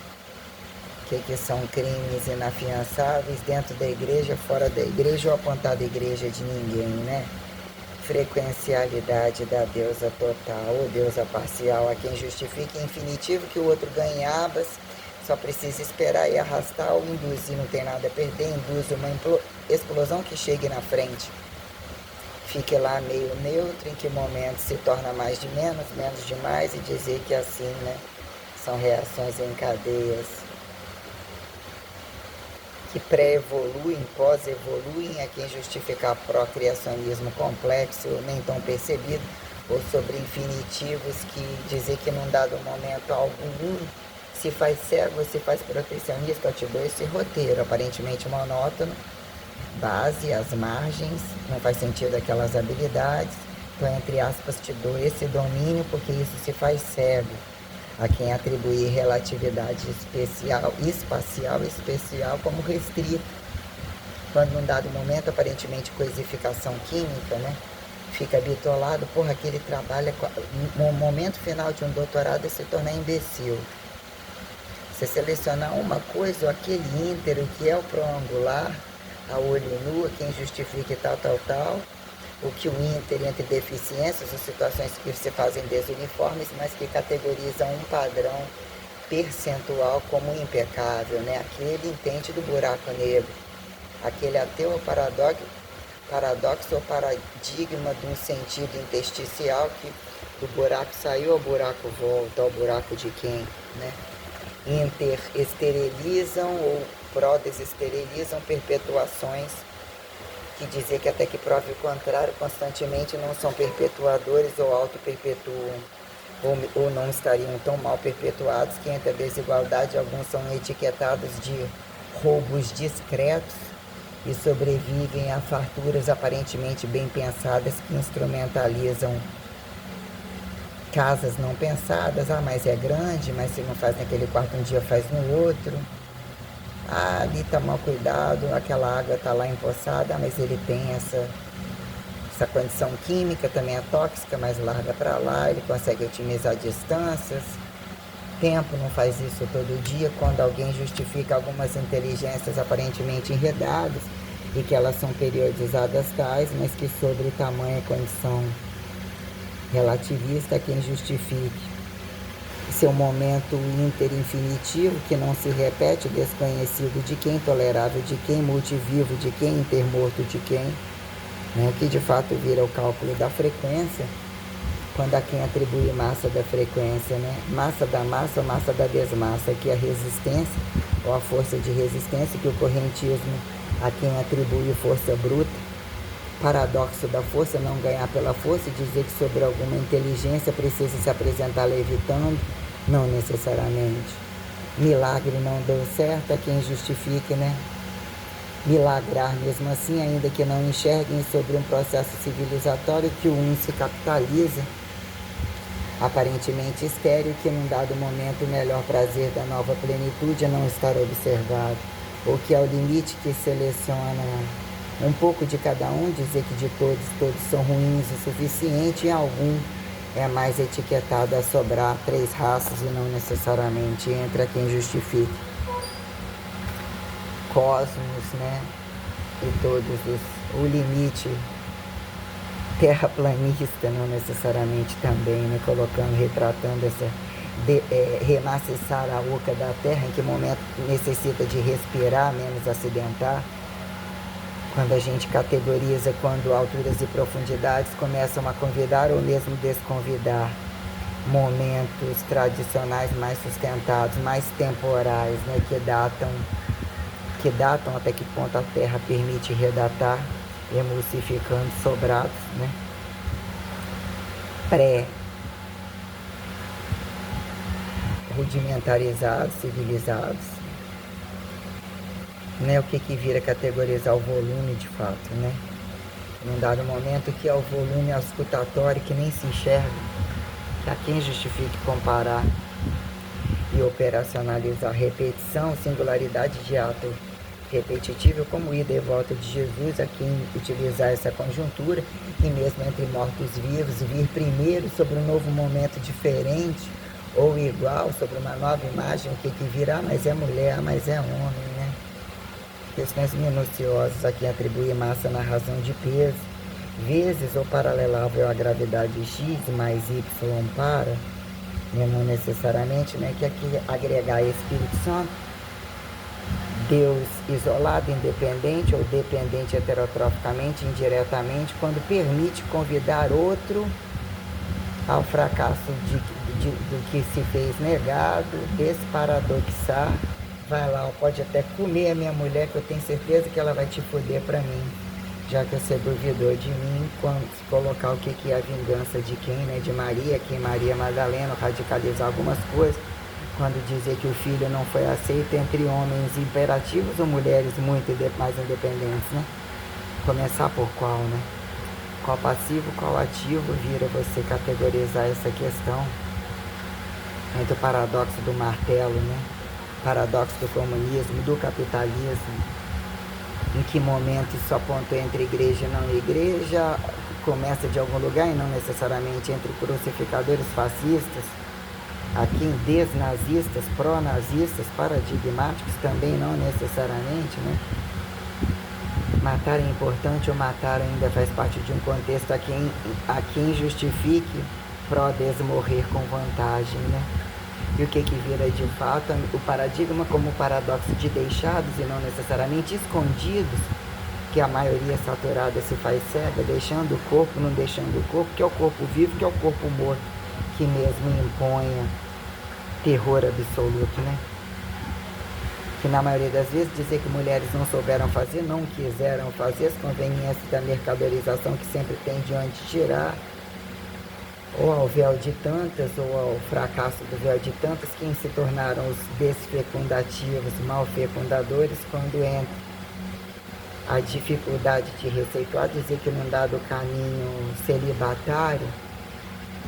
Que são crimes inafiançáveis dentro da igreja, fora da igreja, ou apontar da igreja de ninguém, né? Frequencialidade da deusa total ou deusa parcial, a quem justifica infinitivo que o outro ganhe abas, só precisa esperar e arrastar ou induzir, não tem nada a perder, induz uma explosão que chegue na frente. Fique lá meio neutro, em que momento se torna mais de menos, menos de mais, e dizer que assim, né, são reações em cadeias que pré-evoluem, pós-evoluem, a quem justificar procriacionismo complexo, nem tão percebido, ou sobre infinitivos que dizer que num dado momento algum se faz cego, se faz protecionista. Eu te dou esse roteiro, aparentemente monótono, base, as margens, não faz sentido aquelas habilidades, então entre aspas te dou esse domínio porque isso se faz cego, a quem atribuir relatividade espacial especial como restrito, quando num dado momento, aparentemente coisificação química, né, fica bitolado, porra, aquele trabalha, no momento final de um doutorado é se tornar imbecil. Você selecionar uma coisa, ou aquele íntero que é o proangular, a olho nu, quem justifica tal, o que o ínter entre deficiências ou situações que se fazem desuniformes, mas que categorizam um padrão percentual como impecável, né? Aquele entende do buraco negro, aquele ateu ou paradoxo ou paradigma de um sentido intersticial que do buraco saiu ao buraco volta, ao buraco de quem, né? Interesterilizam ou pró-desesterilizam perpetuações, que dizer que até que prove o contrário, constantemente não são perpetuadores ou auto-perpetuam, ou não estariam tão mal perpetuados que entre a desigualdade alguns são etiquetados de roubos discretos e sobrevivem a farturas aparentemente bem pensadas que instrumentalizam casas não pensadas. Mas é grande, mas se não faz naquele quarto um dia faz no outro. Ali está mal cuidado, aquela água está lá empoçada, mas ele tem essa condição química, também é tóxica, mas larga para lá, ele consegue otimizar distâncias. Tempo não faz isso todo dia, quando alguém justifica algumas inteligências aparentemente enredadas e que elas são periodizadas tais, mas que sobre tamanha condição relativista, quem justifique seu momento interinfinitivo, que não se repete, desconhecido de quem, tolerável de quem, multivivo de quem, intermorto de quem, né? Que de fato vira o cálculo da frequência, quando a quem atribui massa da frequência, né? Massa da massa ou massa da desmassa, que é a resistência ou a força de resistência, que o correntismo a quem atribui força bruta, paradoxo da força, não ganhar pela força, e dizer que sobre alguma inteligência precisa se apresentar levitando, não necessariamente. Milagre não deu certo, a quem justifique, né? Milagrar mesmo assim, ainda que não enxerguem sobre um processo civilizatório que o um se capitaliza, aparentemente estéril, que num dado momento o melhor prazer da nova plenitude é não estar observado, ou que ao limite que seleciona um pouco de cada um, dizer que de todos são ruins o suficiente, e algum é mais etiquetado a sobrar 3 raças e não necessariamente entra quem justifique. Cosmos, né? E o limite terraplanista, não necessariamente também, né? Retratando remaciçar a oca da terra, em que momento necessita de respirar, menos acidentar. Quando a gente categoriza, quando alturas e profundidades começam a convidar ou mesmo desconvidar momentos tradicionais mais sustentados, mais temporais, né, que datam até que ponto a Terra permite redatar, emulsificando sobrados, né, pré-rudimentarizados, civilizados, né, o que vira categorizar o volume de fato, né, num dado momento que é o volume auscultatório que nem se enxerga, que a quem justifique comparar e operacionalizar repetição, singularidade de ato repetitivo como ida e volta de Jesus, a quem utilizar essa conjuntura e mesmo entre mortos-vivos vir primeiro sobre um novo momento diferente ou igual, sobre uma nova imagem, o que virá, mas é mulher, mas é homem, né? Questões minuciosas a quem atribui massa na razão de peso, vezes ou paralelável à gravidade x mais y para, né, não necessariamente, né, que aqui agregar Espírito Santo, Deus isolado, independente ou dependente heterotroficamente, indiretamente, quando permite convidar outro ao fracasso do que se fez negado, desparadoxar, vai lá, pode até comer a minha mulher, que eu tenho certeza que ela vai te foder para mim, já que você duvidou de mim, quando se colocar o que é a vingança de quem, né, de Maria, que Maria Madalena, radicalizar algumas coisas, quando dizer que o filho não foi aceito entre homens imperativos ou mulheres muito mais independentes, né? Começar por qual, né? Qual passivo, qual ativo vira você categorizar essa questão entre o paradoxo do martelo, né? Paradoxo do comunismo, do capitalismo, em que momento isso aponta entre igreja e não igreja, começa de algum lugar e não necessariamente entre crucificadores fascistas, aqui em desnazistas, pró-nazistas, paradigmáticos também não necessariamente, né? Matar é importante ou matar ainda faz parte de um contexto a quem justifique pró-desmorrer com vantagem, né? E o que vira de fato o paradigma como o paradoxo de deixados e não necessariamente escondidos, que a maioria saturada se faz cega, deixando o corpo, não deixando o corpo, que é o corpo vivo, que é o corpo morto, que mesmo imponha terror absoluto, né? Que na maioria das vezes dizer que mulheres não souberam fazer, não quiseram fazer, as conveniências da mercadorização que sempre tem de onde tirar, ou ao véu de tantas, ou ao fracasso do véu de tantas, quem se tornaram os desfecundativos, malfecundadores, quando entra a dificuldade de receituar, dizer que num dado caminho celibatário,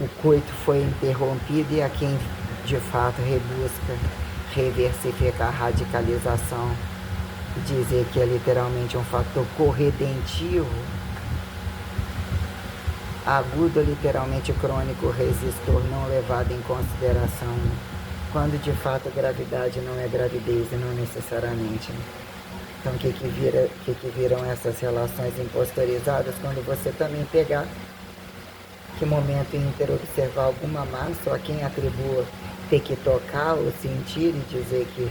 o coito foi interrompido e a quem de fato rebusca reversificar a radicalização, dizer que é literalmente um fator corredentivo, agudo, literalmente crônico, resistor não levado em consideração, quando de fato gravidade não é gravidez e não necessariamente. Então o que viram essas relações impostorizadas quando você também pegar que momento íntero observar alguma massa ou a quem atribua ter que tocar ou sentir e dizer que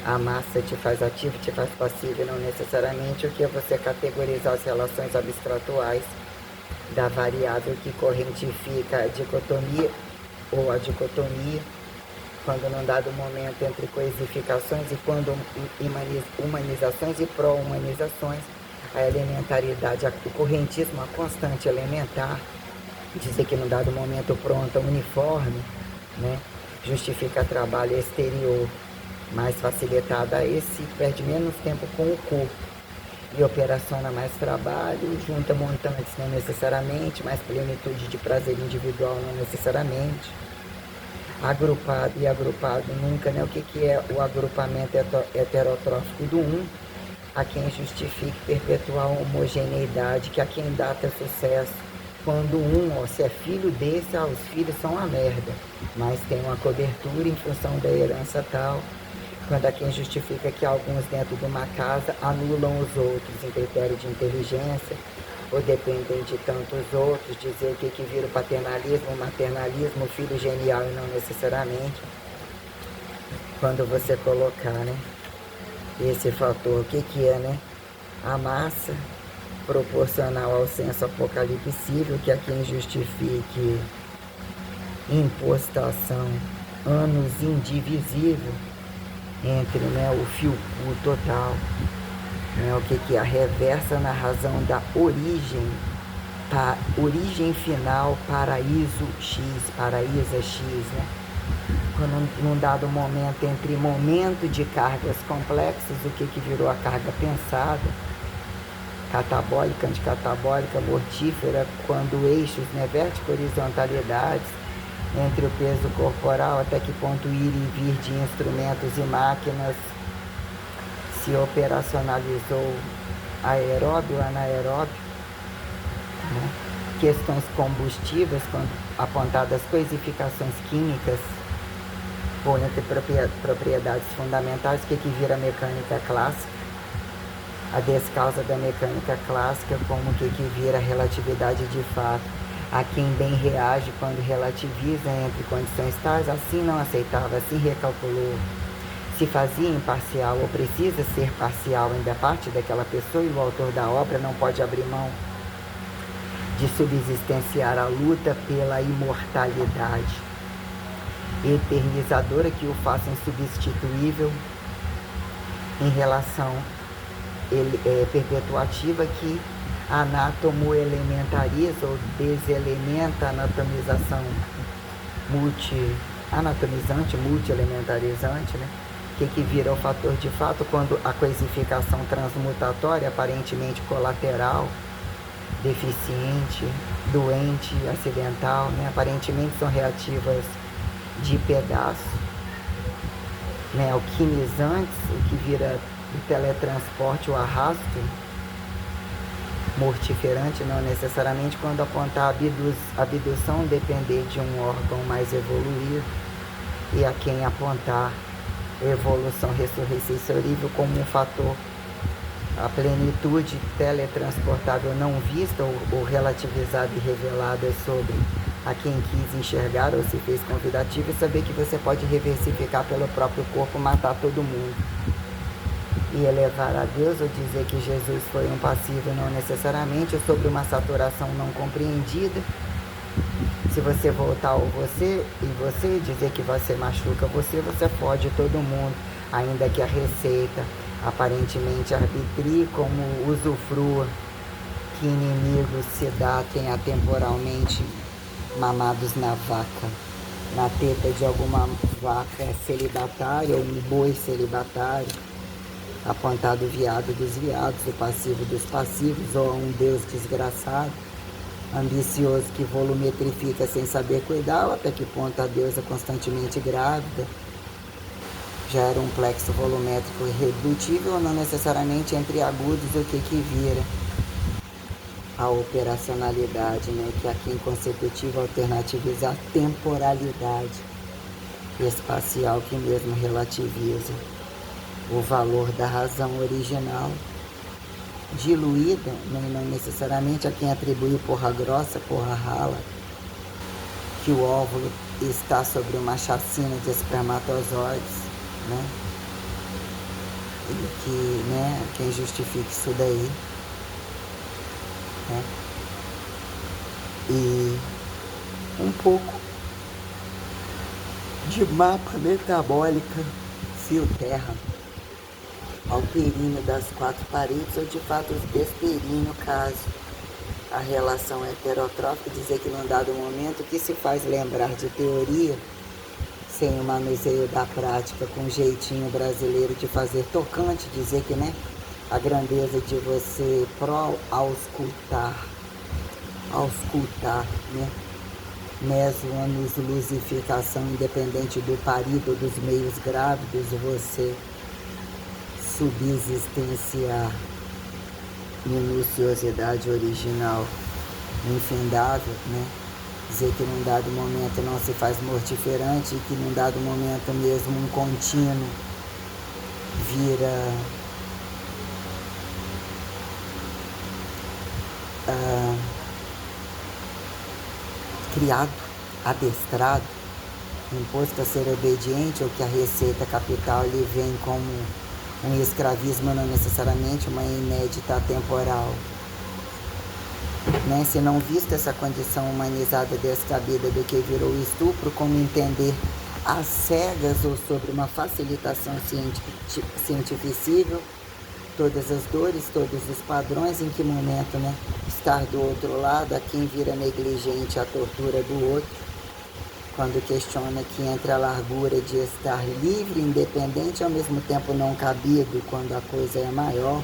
a massa te faz ativo, te faz passivo e não necessariamente o que é você categorizar as relações abstratuais da variável que correntifica a dicotomia ou a dicotomia, quando num dado momento entre coisificações e quando humanizações e pró-humanizações, a elementaridade, o correntismo, a constante elementar, dizer que num dado momento pronta, uniforme, né, justifica trabalho exterior, mais facilitada esse perde menos tempo com o corpo e operaciona mais trabalho, junta montantes não necessariamente, mais plenitude de prazer individual não necessariamente, agrupado e agrupado nunca, né? O que é o agrupamento heterotrófico do um, a quem justifique perpetuar a homogeneidade, que a quem data sucesso, quando um, se é filho desse, os filhos são uma merda, mas tem uma cobertura em função da herança tal, quando a quem justifica que alguns dentro de uma casa anulam os outros em critério de inteligência, ou dependem de tantos outros, dizer o que vira o paternalismo, o maternalismo, o filho genial e não necessariamente. Quando você colocar, né, esse fator, o que é, né, a massa proporcional ao senso apocalipsível, que é quem justifique impostação, anos indivisível entre, né, o fio total, né, o que é a reversa na razão da origem final, paraíso X, paraíso X, né? Quando num dado momento, entre momento de cargas complexas, o que virou a carga pensada, catabólica, anticatabólica, mortífera, quando eixos, né, vertico-horizontalidades, entre o peso corporal, até que ponto ir e vir de instrumentos e máquinas se operacionalizou aeróbio, anaeróbio, né? Questões combustíveis, quando apontadas coisificações químicas, por entre propriedades fundamentais, o que vira mecânica clássica, a descausa da mecânica clássica, como o que vira relatividade de fato, a quem bem reage quando relativiza entre condições tais, assim não aceitava, assim recalculou, se fazia imparcial ou precisa ser parcial ainda parte daquela pessoa, e o autor da obra não pode abrir mão de subsistenciar a luta pela imortalidade eternizadora que o faça insubstituível em relação perpetuativa que anatomo-elementariza ou deselementa a anatomização anatomizante, multi-elementarizante, né? Que vira o fator de fato quando a coisificação transmutatória, aparentemente colateral, deficiente, doente, acidental, né? Aparentemente são reativas de pedaço, né? Alquimizantes, o que vira o teletransporte, o arrasto, mortiferante, não necessariamente quando apontar a abdução depender de um órgão mais evoluído, e a quem apontar evolução ressurreicionível como um fator, a plenitude teletransportável não vista ou relativizada e revelada sobre a quem quis enxergar ou se fez convidativo, e saber que você pode reversificar pelo próprio corpo, matar todo mundo e elevar a Deus, ou dizer que Jesus foi um passivo não necessariamente, ou sobre uma saturação não compreendida. Se você voltar ao você e você dizer que você machuca você fode todo mundo, ainda que a receita aparentemente arbitrie como usufrua que inimigos se datem atemporalmente mamados na vaca, na teta de alguma vaca celibatária ou um boi celibatário, apontado o viado dos viados, o passivo dos passivos, ou a um Deus desgraçado, ambicioso que volumetrifica sem saber cuidar, ou até que ponto a deusa constantemente grávida já era um plexo volumétrico irredutível, ou não necessariamente entre agudos, o que vira a operacionalidade, né? Que aqui em consecutivo alternativizar a temporalidade espacial, que mesmo relativiza o valor da razão original, diluída, não necessariamente a quem atribui porra grossa, porra rala, que o óvulo está sobre uma chacina de espermatozoides, né? E que, né, quem justifica isso daí, né? E um pouco de mapa metabólica, fio terra, alteríneo das quatro paredes, ou de fato desperíneo, caso a relação heterotrófica, dizer que num dado momento que se faz lembrar de teoria, sem o manuseio da prática, com um jeitinho brasileiro de fazer tocante, dizer que, né, a grandeza de você auscultar, né, meso-anos, luzificação, independente do parido dos meios grávidos, você subsistenciar minuciosidade original infindável, né? Dizer que num dado momento não se faz mortiferante, e que num dado momento mesmo um contínuo vira criado, adestrado, imposto a ser obediente, ou que a receita capital lhe vem como um escravismo, não necessariamente uma inédita temporal. Né? Se não vista essa condição humanizada descabida do que virou estupro, como entender às cegas ou sobre uma facilitação cientificível todas as dores, todos os padrões, em que momento, né, estar do outro lado, a quem vira negligente a tortura do outro, quando questiona que entre a largura de estar livre, independente, ao mesmo tempo não cabido, quando a coisa é maior,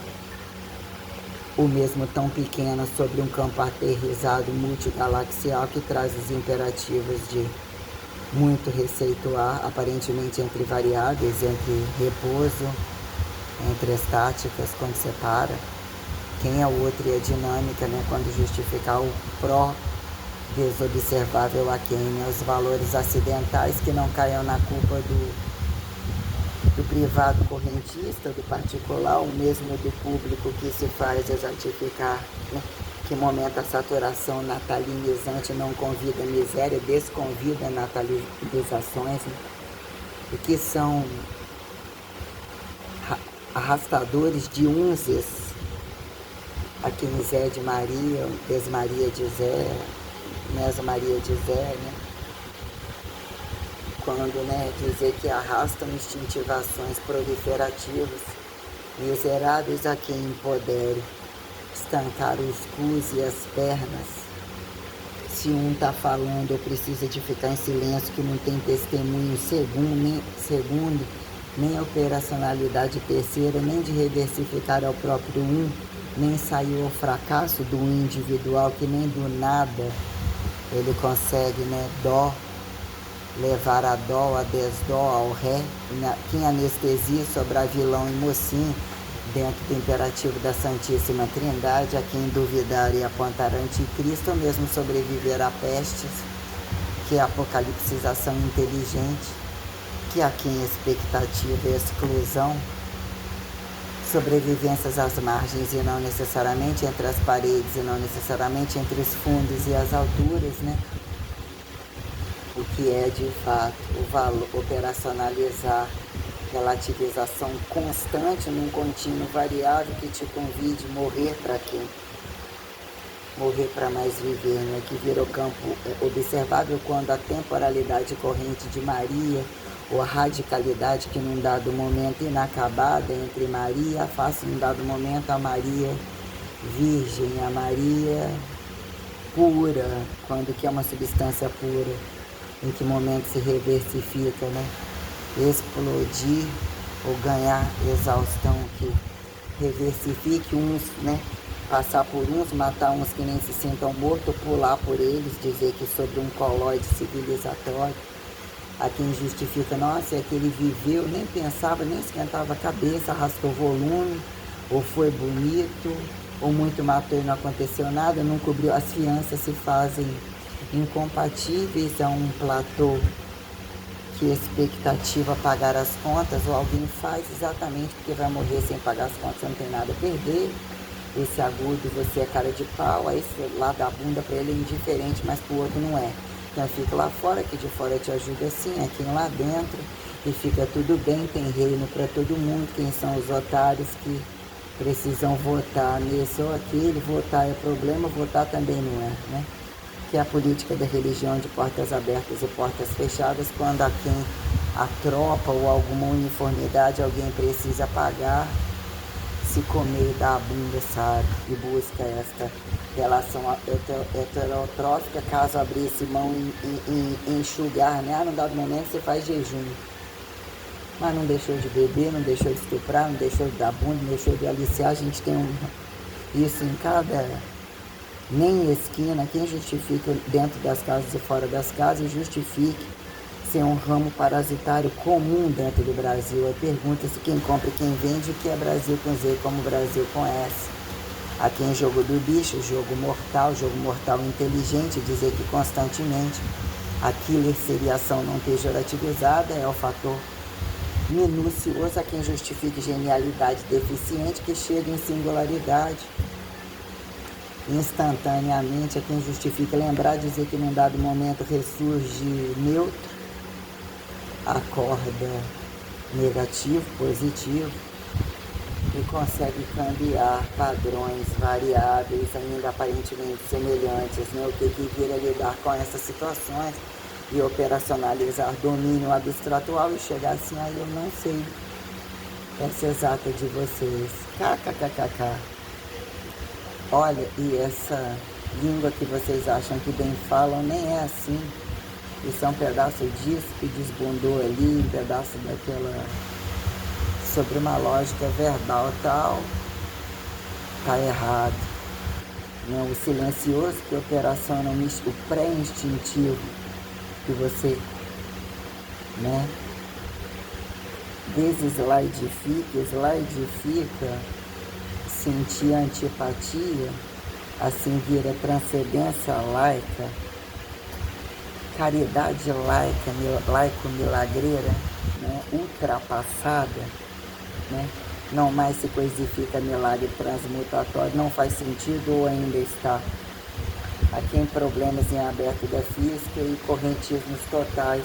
ou mesmo tão pequena, sobre um campo aterrizado multigalaxial que traz os imperativos de muito receituar, aparentemente entre variáveis, entre repouso, entre estáticas, quando separa quem é o outro, e a dinâmica, né, quando justificar o pró desobservável a quem, né, os valores acidentais que não caiam na culpa do privado correntista, do particular, ou mesmo do público que se faz exatificar, né, que momento a saturação natalinizante não convida a miséria, desconvida natalizações, né, e que são arrastadores de unzes, a quem Zé de Maria, Desmaria de Zé, Meso Maria de Zé, né? Quando, né, dizer que arrastam instintivações proliferativas, miseráveis a quem empodere, estancar os cus e as pernas. Se um tá falando ou precisa de ficar em silêncio, que não tem testemunho segundo, nem operacionalidade terceira, nem de reversificar ao próprio um, nem saiu ao fracasso do individual, que nem do nada ele consegue, né, dó, levar a dó, a desdó, ao ré, quem anestesia sobre a vilão e mocinho, dentro do imperativo da Santíssima Trindade, a quem duvidar e apontar anticristo, ou mesmo sobreviver a pestes, que é a apocalipsização inteligente, que a quem expectativa e exclusão, sobrevivências às margens e não necessariamente entre as paredes, e não necessariamente entre os fundos e as alturas, né? O que é de fato o valor, operacionalizar relativização constante num contínuo variável que te convide morrer para quê? Morrer para mais viver, né? Que virou campo observável quando a temporalidade corrente de Maria, ou a radicalidade que num dado momento inacabada entre Maria, afasta num dado momento a Maria virgem, a Maria pura, quando que é uma substância pura, em que momento se reversifica, né? Explodir ou ganhar exaustão, que reversifique uns, né? Passar por uns, matar uns que nem se sintam mortos, pular por eles, dizer que sobre um colóide civilizatório, a quem justifica, nossa, é que ele viveu, nem pensava, nem esquentava a cabeça, arrastou volume, ou foi bonito, ou muito matou e não aconteceu nada, não cobriu, as fianças se fazem incompatíveis a um platô, que expectativa pagar as contas, ou alguém faz exatamente porque vai morrer sem pagar as contas, não tem nada a perder, esse agudo, você é cara de pau, aí esse lado da bunda para ele é indiferente, mas para o outro não é. Então fica lá fora, que de fora te ajuda sim, aqui lá dentro, e fica tudo bem, tem reino para todo mundo. Quem são os otários que precisam votar nesse ou aquele? Votar é problema, votar também não é, né? Que é a política da religião de portas abertas e portas fechadas, quando a quem a tropa ou alguma uniformidade alguém precisa pagar, se comer da bunda, sabe? E busca esta relação heterotrófica, caso abrisse mão em enxugar, né? Num dado momento você faz jejum, mas não deixou de beber, não deixou de estuprar, não deixou de dar bunda, não deixou de aliciar. A gente tem isso em cada, nem esquina. Quem justifica dentro das casas e fora das casas, justifique ser um ramo parasitário comum dentro do Brasil. Aí pergunta-se quem compra e quem vende, o que é Brasil com Z como Brasil com S. A quem jogo do bicho, jogo mortal inteligente, dizer que constantemente aquilo seria ação não pejorativizada, é o fator minucioso a quem justifique genialidade deficiente que chega em singularidade. instantaneamente, é quem justifica. Lembrar, dizer que num dado momento ressurge neutro, acorda negativo, positivo, e consegue cambiar padrões variáveis ainda aparentemente semelhantes, né? O que vira lidar com essas situações e operacionalizar domínio abstratual e chegar assim, aí eu não sei essa exata de vocês. KKKKK. Olha, e essa língua que vocês acham que bem falam nem é assim. Isso é um pedaço disso que desbundou ali, um pedaço daquela... sobre uma lógica verbal tal, tá errado. Né? O silencioso que operaciona o pré-instintivo que você, né, slide sentir antipatia, assim vira transcendência laica, caridade laica, laico-milagreira, né, ultrapassada, né, não mais se coisifica milagre transmutatório, não faz sentido ou ainda está. Aqui em problemas em aberto da física e correntismos totais,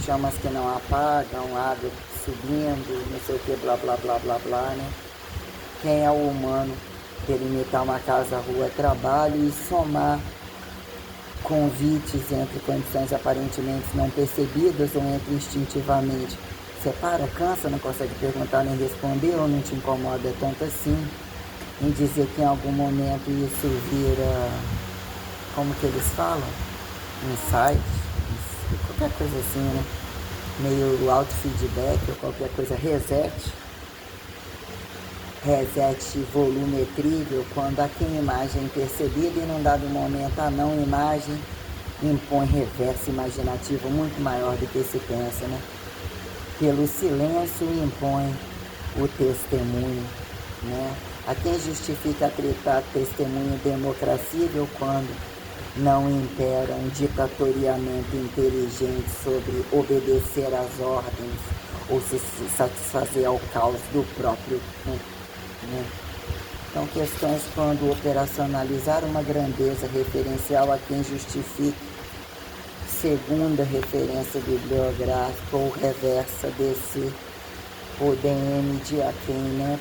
chamas que não apagam, água subindo, não sei o que, blá blá blá blá blá, né? Quem é o humano delimitar uma casa, rua, trabalho e somar convites entre condições aparentemente não percebidas ou entre instintivamente? Separa, cansa, não consegue perguntar nem responder ou não te incomoda tanto assim em dizer que em algum momento isso vira, como que eles falam? Insight, qualquer coisa assim, né? Meio auto-feedback ou qualquer coisa, reset volumetrível, quando aquela imagem percebida e num dado momento a não imagem impõe reverso imaginativo muito maior do que se pensa, né? Pelo silêncio impõe o testemunho, né? A quem justifica atritar testemunho democracível quando não impera um ditatoriamento inteligente sobre obedecer às ordens ou se satisfazer ao caos do próprio corpo, né? Então, questões quando operacionalizar uma grandeza referencial a quem justifica segunda referência bibliográfica ou reversa desse ODM de a quem, né,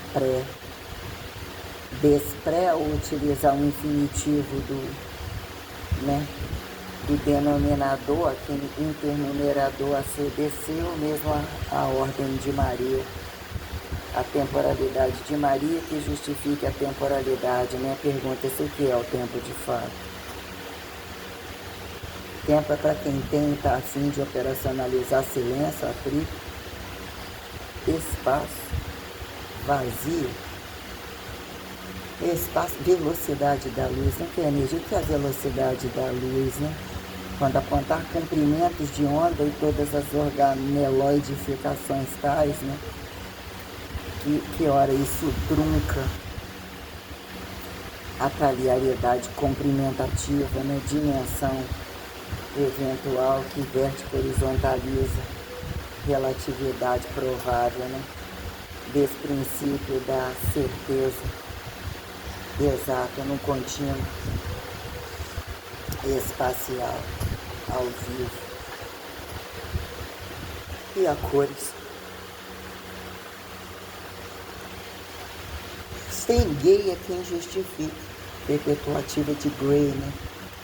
despré ou utilizar o infinitivo né, do denominador, aquele internumerador a CDC, ou mesmo a ordem de Maria, a temporalidade de Maria que justifique a temporalidade, né? Pergunta-se o que é o tempo de fato. Tempo é para quem tenta, a fim de operacionalizar silêncio, atrito, espaço, vazio, espaço, velocidade da luz, não que é energia, o que é a velocidade da luz, né? Quando apontar comprimentos de onda e todas as organeloidificações tais, né? Que hora isso trunca a taliariedade comprimentativa, né? Dimensão eventual que vertico-horizontaliza relatividade provável, né? Desse princípio da certeza exata no contínuo espacial ao vivo. E a cores. Sem gay é quem justifica. Perpetuativa de Gray, né?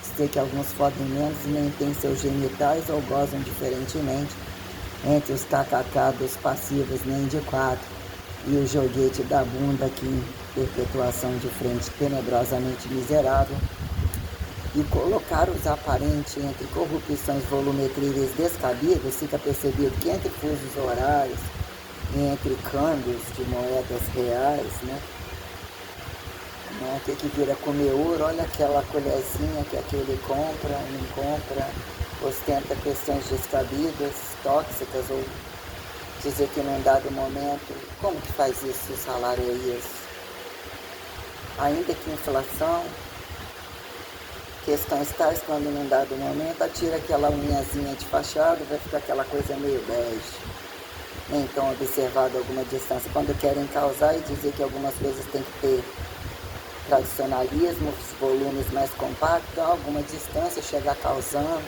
Dizer que alguns fodem menos e nem têm seus genitais ou gozam diferentemente entre os kkk dos passivos nem de quatro e o joguete da bunda aqui em perpetuação de frente tenebrosamente miserável, e colocar os aparentes entre corrupções volumetríveis descabidas, fica percebido que entre fusos horários e entre câmbios de moedas reais, né? O que vira comer ouro, olha aquela colherzinha que aquele compra, não compra, ostenta questões descabidas, tóxicas, ou dizer que num dado momento, como que faz isso o salário é isso? Ainda que inflação, questões tais, quando num dado momento atira aquela unhazinha de fachada, vai ficar aquela coisa meio bege. Então, observado alguma distância, quando querem causar e dizer que algumas coisas tem que ter tradicionalismo, os volumes mais compactos, a alguma distância, chega causando,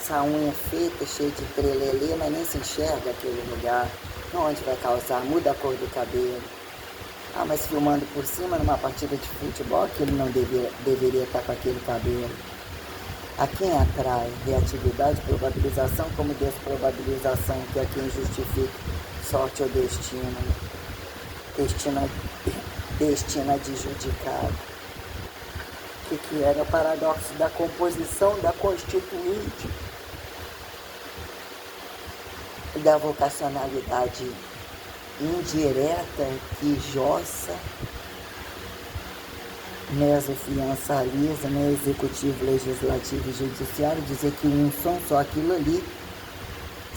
essa unha feita, cheia de trelelê, mas nem se enxerga aquele lugar, onde vai causar, muda a cor do cabelo. Ah, mas filmando por cima numa partida de futebol, que ele não deveria estar com aquele cabelo. A quem atrai reatividade, probabilização como desprobabilização, que é quem justifica sorte ou destino, destina adjudicado. O que era o paradoxo da composição da constituinte, da vocacionalidade indireta que jossa, mesofiançaliza, né, executivo, legislativo e judiciário, dizer que um são só aquilo ali.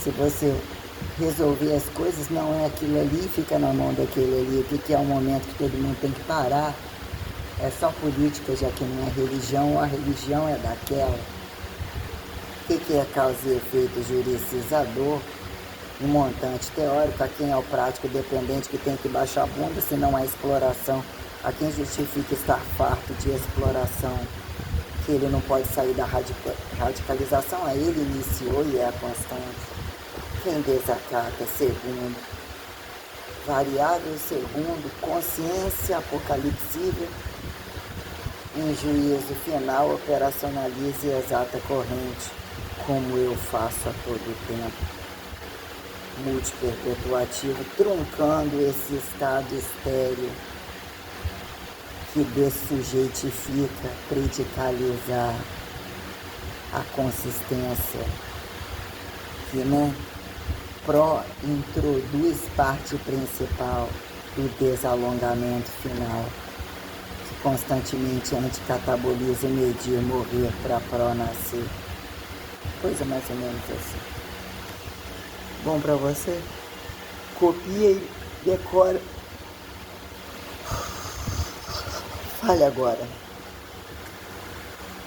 Se você resolver as coisas, não é aquilo ali, fica na mão daquele ali. O que é um momento que todo mundo tem que parar? É só política, já que não é religião, ou a religião é daquela. O que é causa e efeito juricizador? Um montante teórico, a quem é o prático dependente que tem que baixar a bunda, senão a exploração. A quem justifica estar farto de exploração, que ele não pode sair da radicalização, a ele iniciou e é a constante. Quem desacata, segundo, variável, segundo, consciência apocalipsível, em juízo final, operacionaliza e exata corrente, como eu faço a todo tempo. Multiperpetuativo, truncando esse estado estéril que dessujeitifica, predicalizar a consistência, que introduz parte principal do desalongamento final, que constantemente anticataboliza o medir, morrer para pró-nascer. Coisa mais ou menos assim. Bom para você? Copia e decora. Fale agora.